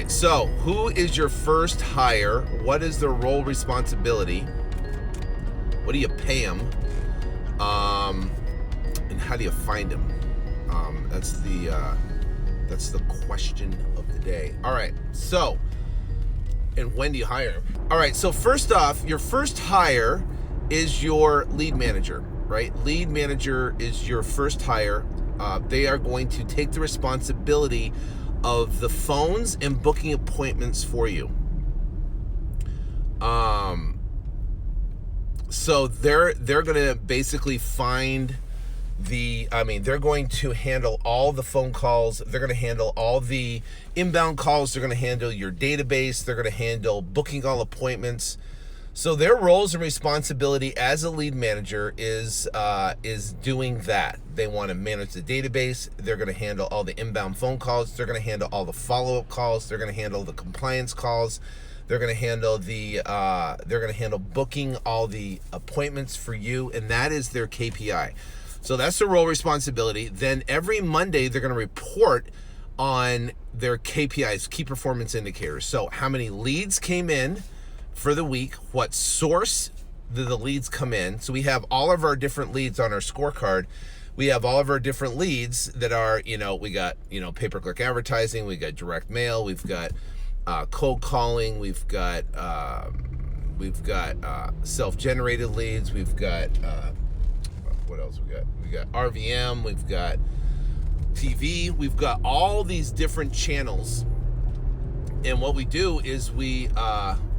right, so who is your first hire? What is their role responsibility? What do you pay them? And how do you find them? That's the question of the day. All right, so, and when do you hire them? All right, so first off, your first hire is your lead manager, right? Lead manager is your first hire. They are going to take the responsibility of the phones and booking appointments for you. So they're going to basically find they're going to handle all the phone calls. They're going to handle all the inbound calls. They're going to handle your database. They're going to handle booking all appointments. So their roles and responsibility as a lead manager is doing that. They want to manage the database. They're going to handle all the inbound phone calls. They're going to handle all the follow-up calls. They're going to handle the compliance calls. They're going to handle booking all the appointments for you, and that is their KPI. So that's their role responsibility. Then every Monday they're going to report on their KPIs, key performance indicators. So how many leads came in for the week, what source did the leads come in. So we have all of our different leads on our scorecard. We have all of our different leads that are, we got, pay-per-click advertising, we got direct mail, we've got cold calling, we've got self-generated leads, we've got, what else we got? We got RVM, we've got TV, we've got all these different channels. And what we do is we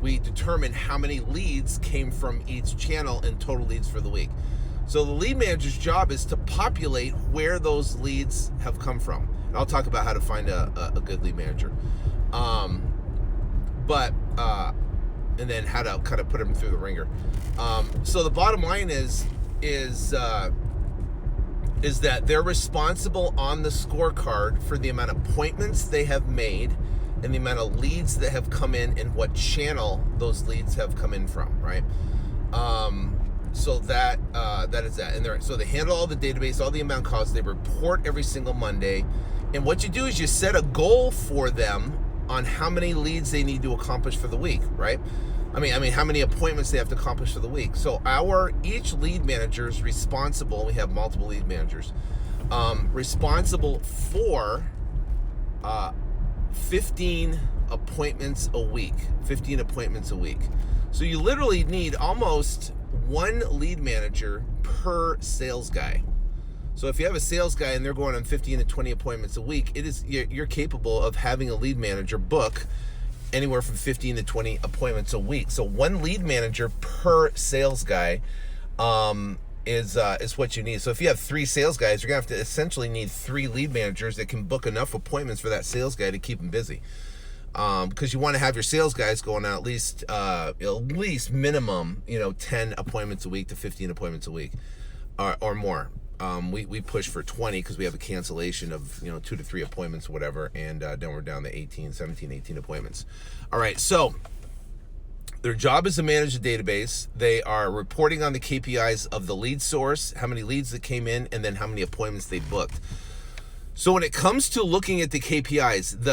determine how many leads came from each channel and total leads for the week. So the lead manager's job is to populate where those leads have come from. And I'll talk about how to find a good lead manager. And then how to kind of put them through the ringer. So the bottom line is that they're responsible on the scorecard for the amount of appointments they have made and the amount of leads that have come in and what channel those leads have come in from, right? So that is that. And so they handle all the database, all the inbound calls. They report every single Monday. And what you do is you set a goal for them on how many leads they need to accomplish for the week, right? I mean, how many appointments they have to accomplish for the week. So each lead manager is responsible. We have multiple lead managers, responsible for 15 appointments a week. 15 appointments a week. So you literally need almost one lead manager per sales guy. So if you have a sales guy and they're going on 15 to 20 appointments a week, you're capable of having a lead manager book anywhere from 15 to 20 appointments a week. So one lead manager per sales guy is what you need. So if you have 3 sales guys, you're gonna have to essentially need 3 lead managers that can book enough appointments for that sales guy to keep them busy. Because you want to have your sales guys going out at least minimum 10 appointments a week to 15 appointments a week, or more. We push for 20 because we have a cancellation of 2 to 3 appointments or whatever, and then we're down to 17, 18 appointments. All right, so their job is to manage the database. They are reporting on the KPIs of the lead source, how many leads that came in, and then how many appointments they booked. So when it comes to looking at the KPIs,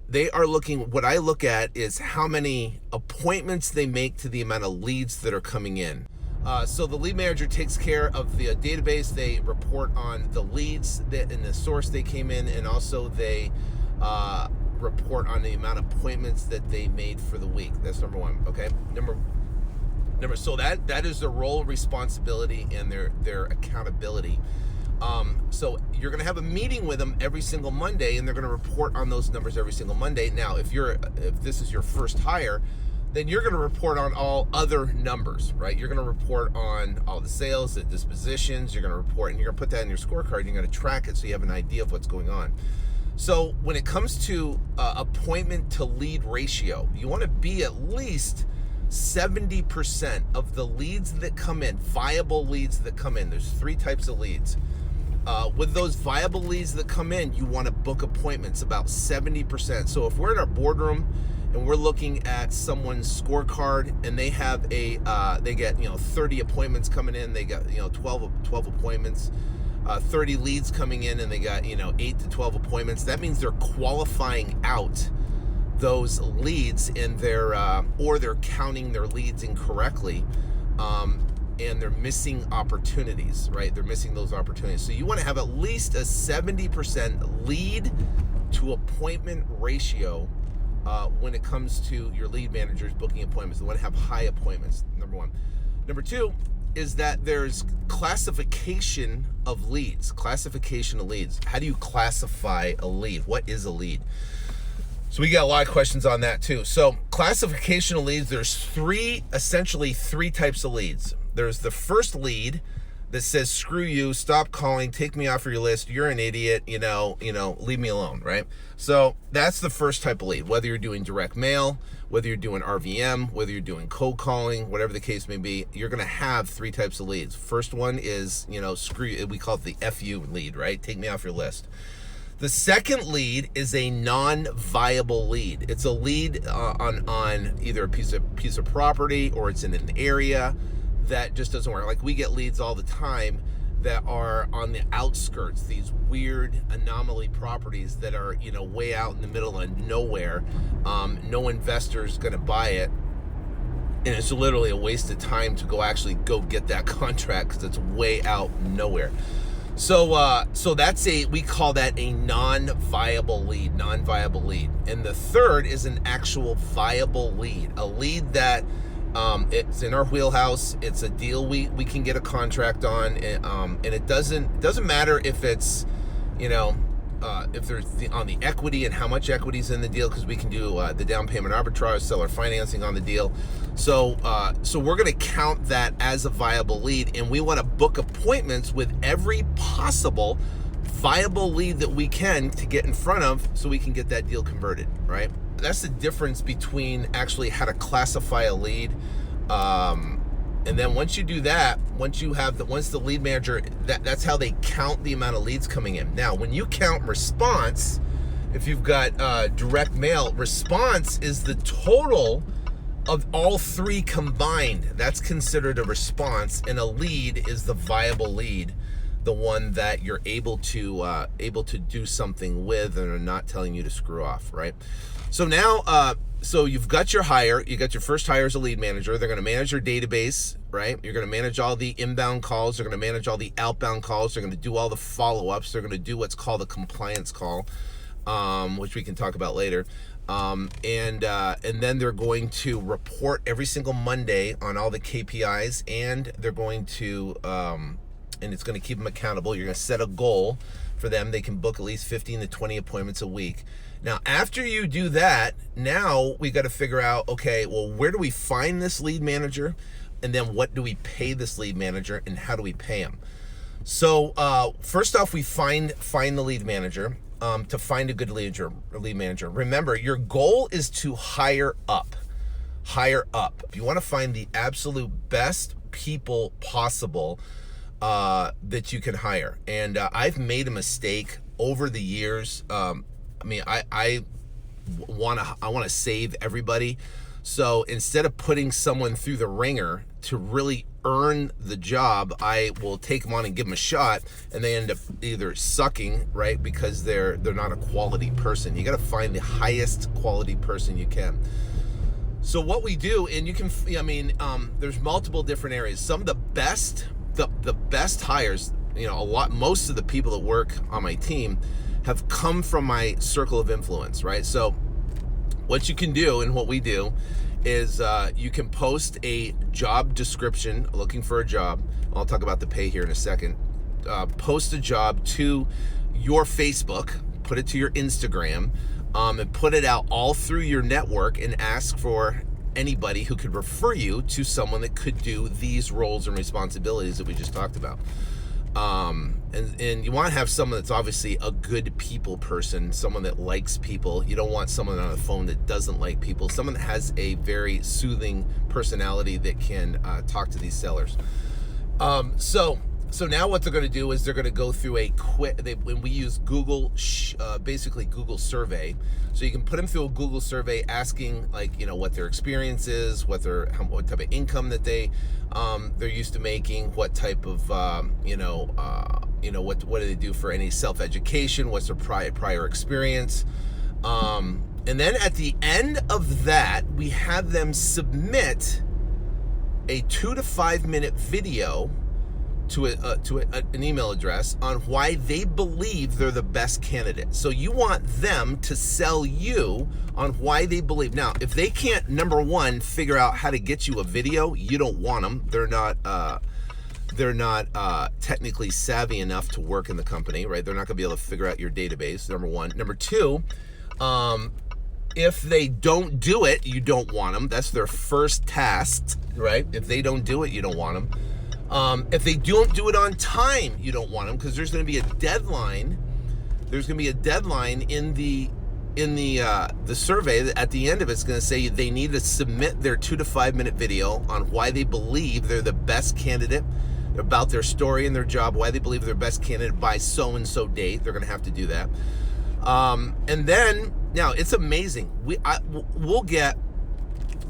they are looking. What I look at is how many appointments they make to the amount of leads that are coming in. So the lead manager takes care of the database. They report on the leads that in the source they came in, and also they report on the amount of appointments that they made for the week. That's number one. Okay. Number. So that is their role, responsibility, and their accountability. So you're going to have a meeting with them every single Monday, and they're going to report on those numbers every single Monday. Now, if this is your first hire, then you're going to report on all other numbers, right? You're going to report on all the sales, the dispositions. You're going to report, and you're going to put that in your scorecard. You're going to track it so you have an idea of what's going on. So when it comes to appointment to lead ratio, you want to be at least 70% of the leads that come in, viable leads that come in. There's 3 types of leads. With those viable leads that come in, you want to book appointments about 70%. So if we're in our boardroom and we're looking at someone's scorecard and they have they get 30 appointments coming in, they got 12 appointments. 30 leads coming in and they got 8 to 12 appointments, that means they're qualifying out those leads, and they're counting their leads incorrectly, and they're missing opportunities, right? They're missing those opportunities. So you want to have at least a 70% lead to appointment ratio when it comes to your lead managers booking appointments. They want to have high appointments, number one. Number two is that there's classification of leads. Classification of leads. How do you classify a lead? What is a lead? So we got a lot of questions on that too. So classification of leads, there's essentially three types of leads. There's the first lead that says, screw you, stop calling, take me off of your list, you're an idiot, leave me alone, right? So that's the first type of lead, whether you're doing direct mail, whether you're doing RVM, whether you're doing cold calling, whatever the case may be, you're gonna have three types of leads. First one is, screw you, we call it the FU lead, right? Take me off your list. The second lead is a non-viable lead. It's a lead on either a piece of property, or it's in an area that just doesn't work. Like, we get leads all the time that are on the outskirts, these weird anomaly properties that are way out in the middle of nowhere. No investor's gonna buy it, and it's literally a waste of time to go get that contract because it's way out nowhere. So that's we call that a non-viable lead. And the third is an actual viable lead, a lead that it's in our wheelhouse. It's a deal we can get a contract on, and it doesn't matter if it's if there's on the equity and how much equity is in the deal, because we can do the down payment arbitrage, seller financing on the deal. So we're going to count that as a viable lead, and we want to book appointments with every possible viable lead that we can to get in front of, so we can get that deal converted, right? That's the difference between actually how to classify a lead. And then once you do that, once the lead manager, that's how they count the amount of leads coming in. Now, when you count response, if you've got direct mail, response is the total of all three combined. That's considered a response, and a lead is the viable lead, the one that you're able to do something with and are not telling you to screw off, right? So now, so you've got your hire, you got your first hire as a lead manager. They're going to manage your database, right? You're going to manage all the inbound calls. They're going to manage all the outbound calls. They're going to do all the follow-ups. They're going to do what's called a compliance call, which we can talk about later. And then they're going to report every single Monday on all the KPIs, and they're going to, and it's going to keep them accountable. You're going to set a goal for them. They can book at least 15 to 20 appointments a week. Now, after you do that, now we got to figure out, okay, well, where do we find this lead manager? And then what do we pay this lead manager, and how do we pay him? So first off, we find the lead manager. To find a good lead manager. Remember, your goal is to hire up. If you want to find the absolute best people possible that you can hire. And I've made a mistake over the years. I want to save everybody. So instead of putting someone through the ringer to really earn the job, I will take them on and give them a shot, and they end up either sucking, right, because they're not a quality person. You got to find the highest quality person you can. So what we do, and you can, there's multiple different areas. Some of the best hires, most of the people that work on my team have come from my circle of influence, right? So what you can do, and what we do, is you can post a job description looking for a job. I'll talk about the pay here in a second. Post a job to your Facebook, put it to your Instagram, and put it out all through your network, and ask for anybody who could refer you to someone that could do these roles and responsibilities that we just talked about. And you want to have someone that's obviously a good people person, someone that likes people. You don't want someone on the phone that doesn't like people, someone that has a very soothing personality that can talk to these sellers. So So now what they're going to do is they're going to go through when we use Google, basically Google survey. So you can put them through a Google survey asking, like, what their experience is, what type of income that they're used to making, what type of, what do they do for any self-education, what's their prior experience. And then at the end of that, we have them submit a 2 to 5 minute video to an email address on why they believe they're the best candidate. So you want them to sell you on why they believe. Now, if they can't, number one, figure out how to get you a video, you don't want them. They're not technically savvy enough to work in the company, right? They're not going to be able to figure out your database, number one. Number two, if they don't do it, you don't want them. That's their first task, right? If they don't do it, you don't want them. If they don't do it on time, you don't want them, because there's going to be a deadline. There's going to be a deadline in the survey. At the end of it's going to say they need to submit their 2 to 5 minute video on why they believe they're the best candidate, about their story and their job, why they believe they're the best candidate by so and so date. They're going to have to do that. And then now it's amazing. We'll get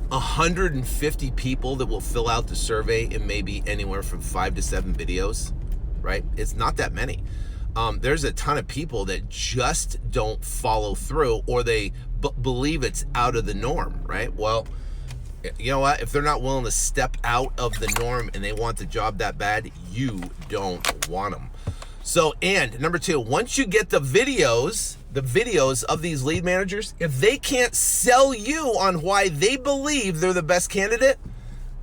150 people that will fill out the survey in maybe anywhere from 5 to 7 videos, right? It's not that many. There's a ton of people that just don't follow through, or they believe it's out of the norm, right? Well, you know what? If they're not willing to step out of the norm and they want the job that bad, you don't want them. So, and number two, once you get the videos of these lead managers, if they can't sell you on why they believe they're the best candidate,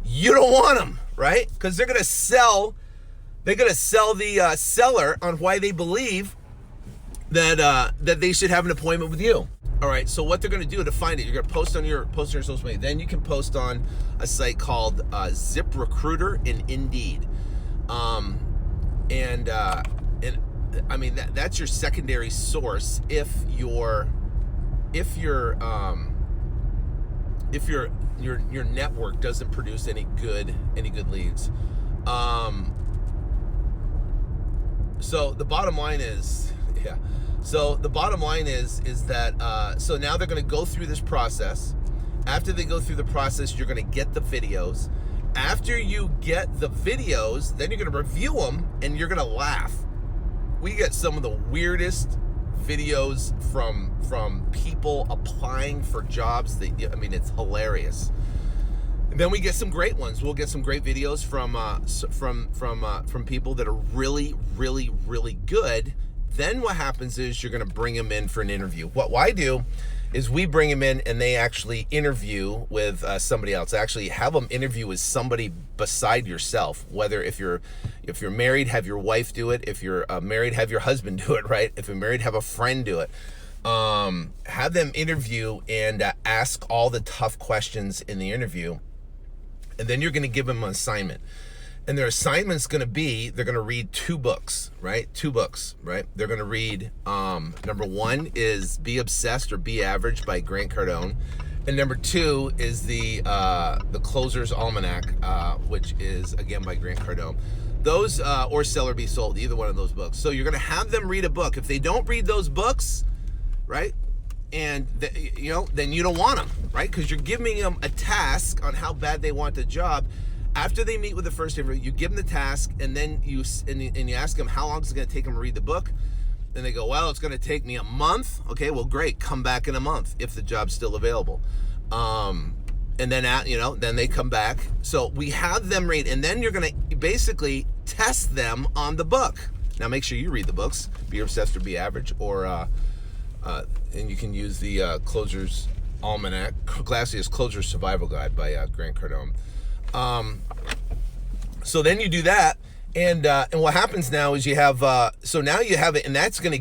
you don't want them, right? Because they're going to sell the seller on why they believe that they should have an appointment with you. All right, so what they're going to do to find it, you're going to post on your social media. Then you can post on a site called ZipRecruiter and Indeed. And I mean, that's your secondary source if your network doesn't produce any good leads. So the bottom line is, that so now they're going to go through this process. After they go through the process, you're going to get the videos. After you get the videos, then you're going to review them and you're going to laugh. We get some of the weirdest videos from people applying for jobs it's hilarious. And then we get some great ones. We'll get some great videos from people that are really, really, really good. Then what happens is you're going to bring them in for an interview. What I do is we bring them in and they actually interview with somebody else. Actually have them interview with somebody beside yourself. Whether if you're married, have your wife do it. If you're married, have your husband do it, right? If you're married, have a friend do it. Have them interview and ask all the tough questions in the interview. And then you're going to give them an assignment. And their assignment's going to be, they're going to read 2 books, right? 2 books, right? They're going to read, number 1 is Be Obsessed or Be Average by Grant Cardone. And number 2 is the Closer's Almanac, which is, again, by Grant Cardone. Those, or Sell or Be Sold, either one of those books. So you're going to have them read a book. If they don't read those books, right? And then you don't want them, right? Because you're giving them a task on how bad they want the job. After they meet with the first interview, you give them the task, and then you ask them how long is it going to take them to read the book. And they go, well, it's going to take me a month. Okay, well, great. Come back in a month if the job's still available. And then then they come back. So we have them read, and then you're going to basically test them on the book. Now make sure you read the books, Be Obsessed or Be Average, or and you can use the Closer's Almanac, Glassier's Closer's Survival Guide by Grant Cardone. So then you do that, and what happens now is you have so now you have it, and that's gonna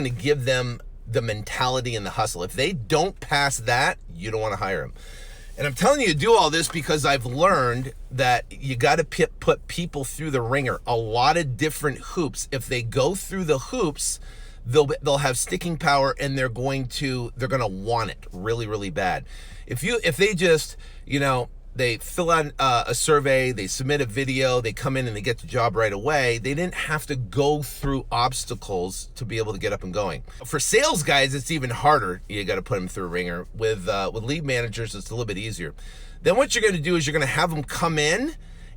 give them the mentality and the hustle. If they don't pass that, you don't want to hire them. And I'm telling you to do all this because I've learned that you got to put people through the ringer, a lot of different hoops. If they go through the hoops, they'll have sticking power, and they're gonna want it really, really bad. If they just they fill out a survey, they submit a video, they come in and they get the job right away. They didn't have to go through obstacles to be able to get up and going. For sales guys, it's even harder. You got to put them through a ringer. With lead managers, it's a little bit easier. Then what you're going to do is you're going to have them come in,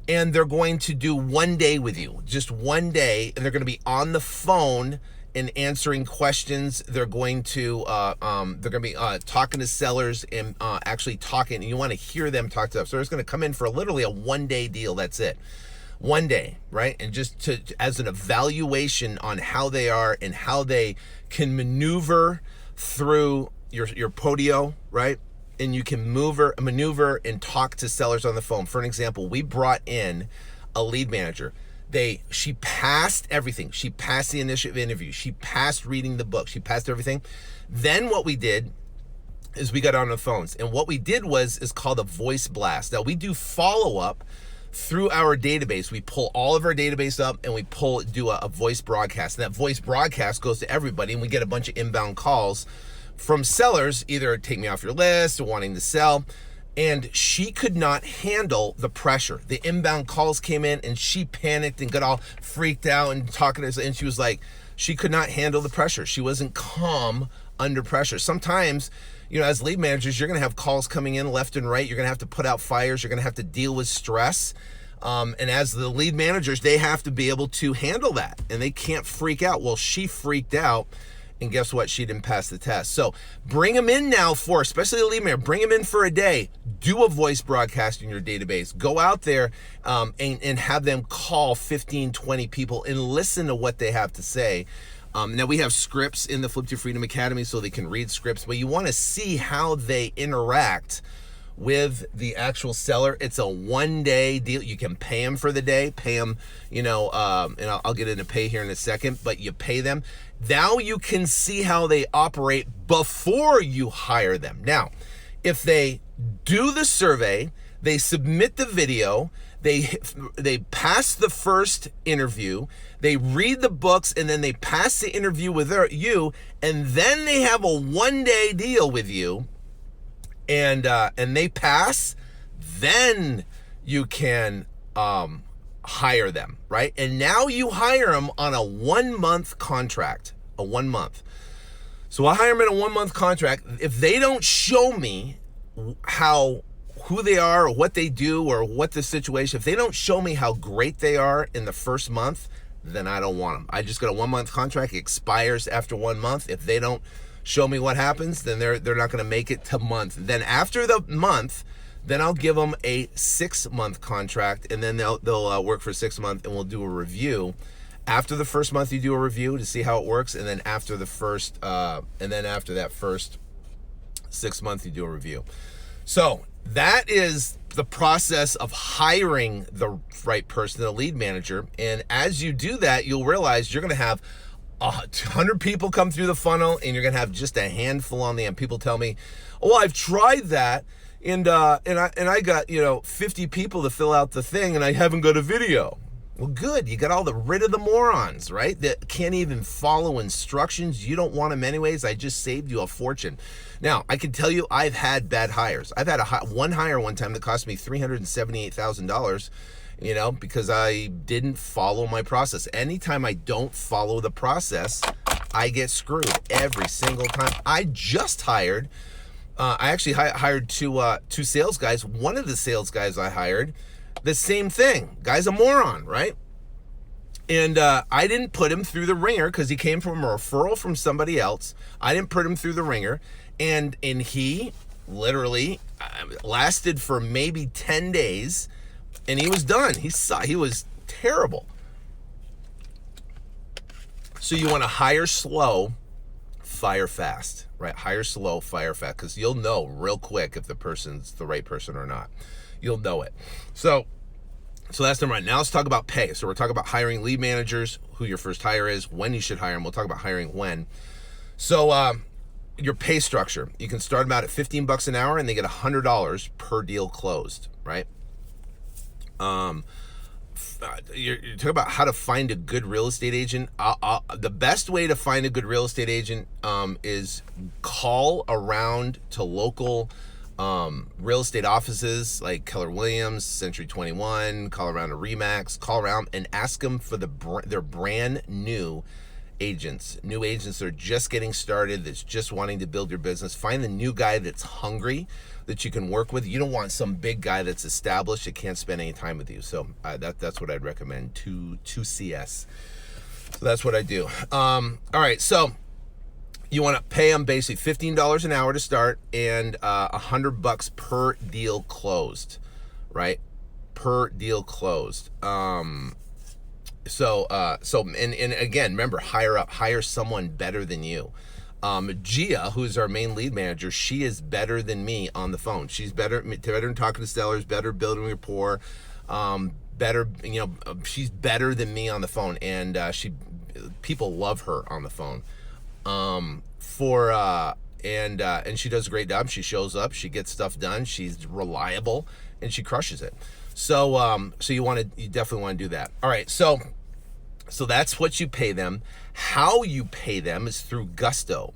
and they're going to do 1 day with you, just 1 day, and they're going to be on the phone and answering questions. They're going to be talking to sellers and actually talking, and you want to hear them talk to them. So it's going to come in for literally a 1 day deal. That's it. 1 day, right? And just as an evaluation on how they are and how they can maneuver through your podio, right? And you can maneuver and talk to sellers on the phone. For an example, we brought in a lead manager. She passed everything. She passed the initial interview. She passed reading the book. She passed everything. Then what we did is we got on the phones. And what we did is called a voice blast. Now we do follow-up through our database. We pull all of our database up and we do a voice broadcast. And that voice broadcast goes to everybody, and we get a bunch of inbound calls from sellers, either take me off your list or wanting to sell. And she could not handle the pressure. The inbound calls came in and she panicked and got all freaked out and talking to us. And she was like, she could not handle the pressure. She wasn't calm under pressure. Sometimes, as lead managers, you're going to have calls coming in left and right. You're going to have to put out fires. You're going to have to deal with stress. And as the lead managers, they have to be able to handle that, and they can't freak out. Well, she freaked out. And guess what? She didn't pass the test. So bring them in now especially the lead manager, bring them in for a day. Do a voice broadcast in your database. Go out there and have them call 15, 20 people and listen to what they have to say. Now we have scripts in the Flip2Freedom Academy so they can read scripts, but you want to see how they interact with the actual seller. It's a 1 day deal. You can pay them for the day, pay them, and I'll get into pay here in a second, but you pay them. Now you can see how they operate before you hire them. Now, if they do the survey, they submit the video, they pass the first interview, they read the books, and then they pass the interview with you, and then they have a 1 day deal with you, and they pass, then you can hire them, right? And now you hire them on a 1 month contract, a 1 month. So I hire them in a 1 month contract. If they don't show me who they are or what they do or what the situation, if they don't show me how great they are in the first month, then I don't want them. I just got a 1 month contract. It expires after 1 month. If they don't show me what happens, then they're not going to make it to month. Then after the month, then I'll give them a 6 month contract, and then they'll work for 6 months, and we'll do a review. After the first month, you do a review to see how it works, and then after that first 6 months, you do a review. So that is the process of hiring the right person, the lead manager. And as you do that, you'll realize you're going to have 100 people come through the funnel, and you're going to have just a handful on the end. People tell me, "Oh, I've tried that, and I got 50 people to fill out the thing, and I haven't got a video." Well, good. You got rid of the morons, right? That can't even follow instructions. You don't want them anyways. I just saved you a fortune. Now, I can tell you, I've had bad hires. I've had one hire one time that cost me $378,000. Because I didn't follow my process. Anytime I don't follow the process, I get screwed every single time. I just hired, I actually hired two sales guys. One of the sales guys I hired, the same thing. Guy's a moron, right? And I didn't put him through the ringer because he came from a referral from somebody else. I didn't put him through the ringer. And he literally lasted for maybe 10 days. And he was done. He was terrible. So you want to hire slow, fire fast, right? Hire slow, fire fast, because you'll know real quick if the person's the right person or not. You'll know it. So that's number one. Now let's talk about pay. So we're talking about hiring lead managers, who your first hire is, when you should hire them. We'll talk about hiring when. So your pay structure, you can start them out at $15 an hour, and they get $100 per deal closed, right? You're talking about how to find a good real estate agent. The best way to find a good real estate agent is call around to local Real estate offices like Keller Williams, Century 21, call around a Remax, call around and ask them for their brand new agents that are just getting started, that's just wanting to build your business. Find the new guy that's hungry, that you can work with. You don't want some big guy that's established that can't spend any time with you. So that's what I'd recommend, 2CS. So that's what I do. All right, so you want to pay them basically $15 an hour to start, and $100 per deal closed, right? Per deal closed. So again, remember, hire someone better than you. Gia, who's our main lead manager, she is better than me on the phone. She's better in talking to sellers, better building rapport, better, she's better than me on the phone, and people love her on the phone. And she does a great job. She shows up, she gets stuff done, she's reliable, and she crushes it. So you definitely want to do that. All right, so that's what you pay them. How you pay them is through Gusto.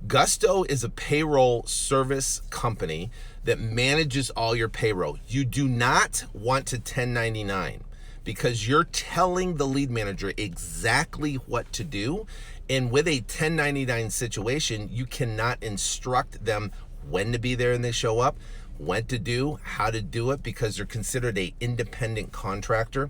Gusto is a payroll service company that manages all your payroll. You do not want to 1099, because you're telling the lead manager exactly what to do. And with a 1099 situation, you cannot instruct them when to be there and they show up, when to do, how to do it, because they're considered an independent contractor.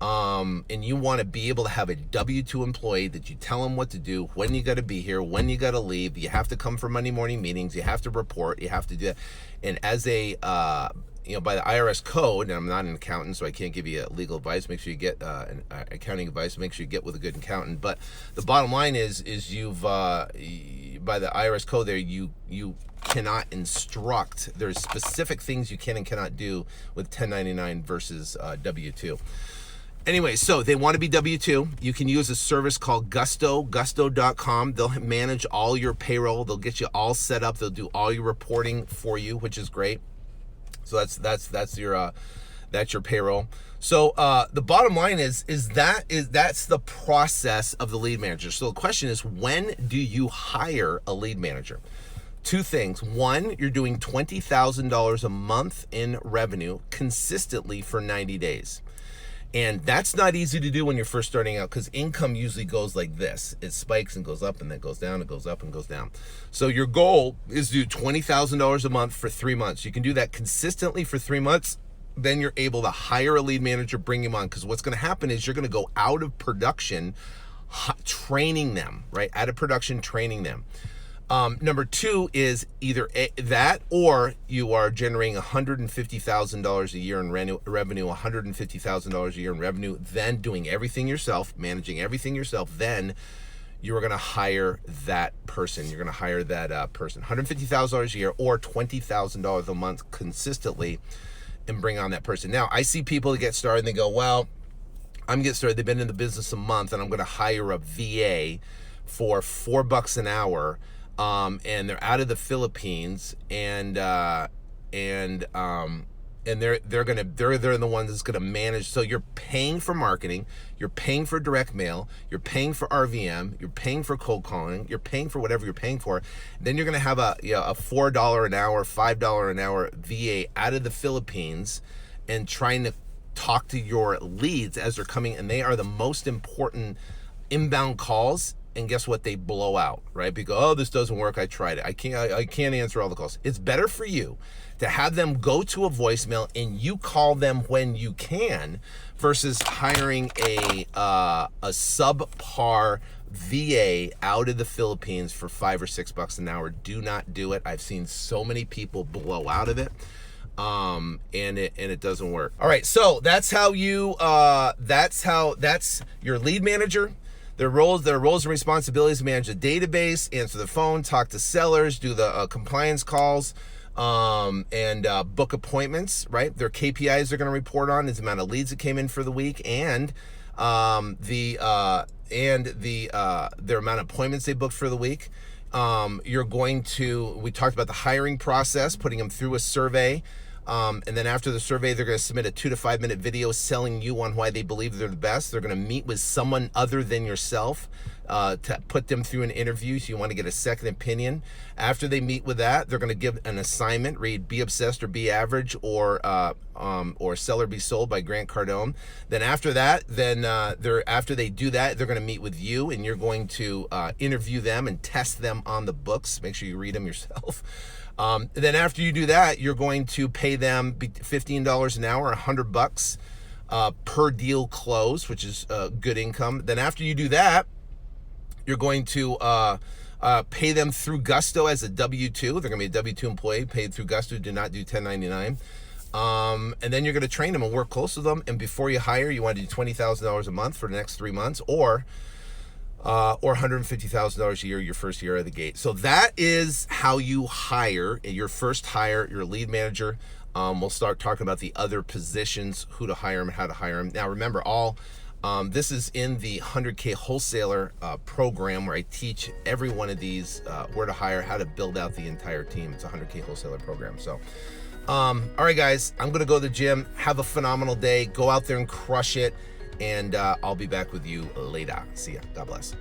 And you want to be able to have a W-2 employee that you tell them what to do, when you got to be here, when you got to leave. You have to come for Monday morning meetings. You have to report. You have to do that. And as a, by the IRS code, and I'm not an accountant, so I can't give you legal advice. Make sure you get accounting advice. Make sure you get with a good accountant. But the bottom line is you've, by the IRS code there, you cannot instruct. There's specific things you can and cannot do with 1099 versus W-2. Anyway, so they want to be W-2. You can use a service called Gusto, gusto.com. They'll manage all your payroll. They'll get you all set up. They'll do all your reporting for you, which is great. So that's your payroll. So the bottom line is that's the process of the lead manager. So the question is, when do you hire a lead manager? Two things. One, you're doing $20,000 a month in revenue consistently for 90 days. And that's not easy to do when you're first starting out, because income usually goes like this. It spikes and goes up and then goes down, it goes up and goes down. So your goal is to do $20,000 a month for 3 months. You can do that consistently for 3 months. Then you're able to hire a lead manager, bring him on, because what's going to happen is you're going to go out of production training them, right? Out of production training them. Number two is either that, or you are generating $150,000 a year in revenue, $150,000 a year in revenue, then doing everything yourself, managing everything yourself. Then you're going to hire that person. You're going to hire that person, $150,000 a year or $20,000 a month consistently, and bring on that person. Now, I see people that get started and they go, well, I'm getting started. They've been in the business a month, and I'm going to hire a VA for $4 an hour. And they're out of the Philippines, and they're the ones that's gonna manage. So you're paying for marketing, you're paying for direct mail, you're paying for RVM, you're paying for cold calling, you're paying for whatever you're paying for. Then you're gonna have a $4 an hour, $5 an hour VA out of the Philippines, and trying to talk to your leads as they're coming, and they are the most important inbound calls. And guess what? They blow out, right? Because, oh, this doesn't work. I tried it. I can't answer all the calls. It's better for you to have them go to a voicemail and you call them when you can, versus hiring a subpar VA out of the Philippines for $5 or $6 an hour. Do not do it. I've seen so many people blow out of it. And it doesn't work. All right, so that's your lead manager. Their roles and responsibilities: manage the database, answer the phone, talk to sellers, do the compliance calls, and book appointments. Right, their KPIs they're going to report on is the amount of leads that came in for the week, and their amount of appointments they booked for the week. We talked about the hiring process, putting them through a survey. And then after the survey, they're going to submit a 2 to 5 minute video selling you on why they believe they're the best. They're going to meet with someone other than yourself to put them through an interview. So you want to get a second opinion. After they meet with that, they're going to give an assignment, read Be Obsessed or Be Average, or Sell or Be Sold by Grant Cardone. Then after that, after they do that, they're going to meet with you, and you're going to interview them and test them on the books. Make sure you read them yourself. Then after you do that, you're going to pay them $15 an hour, $100 per deal close, which is good income. Then after you do that, you're going to pay them through Gusto as a W-2. They're going to be a W-2 employee paid through Gusto. Do not do 1099. And then you're going to train them and work close with them. And before you hire, you want to do $20,000 a month for the next 3 months, or $150,000 a year your first year out of the gate. So that is how you hire your first hire, your lead manager. We'll start talking about the other positions, who to hire them, how to hire them. Now remember, this is in the 100K wholesaler program, where I teach every one of these where to hire, how to build out the entire team. It's a 100K wholesaler program. So all right, guys, I'm gonna go to the gym. Have a phenomenal day. Go out there and crush it. And I'll be back with you later. See ya. God bless.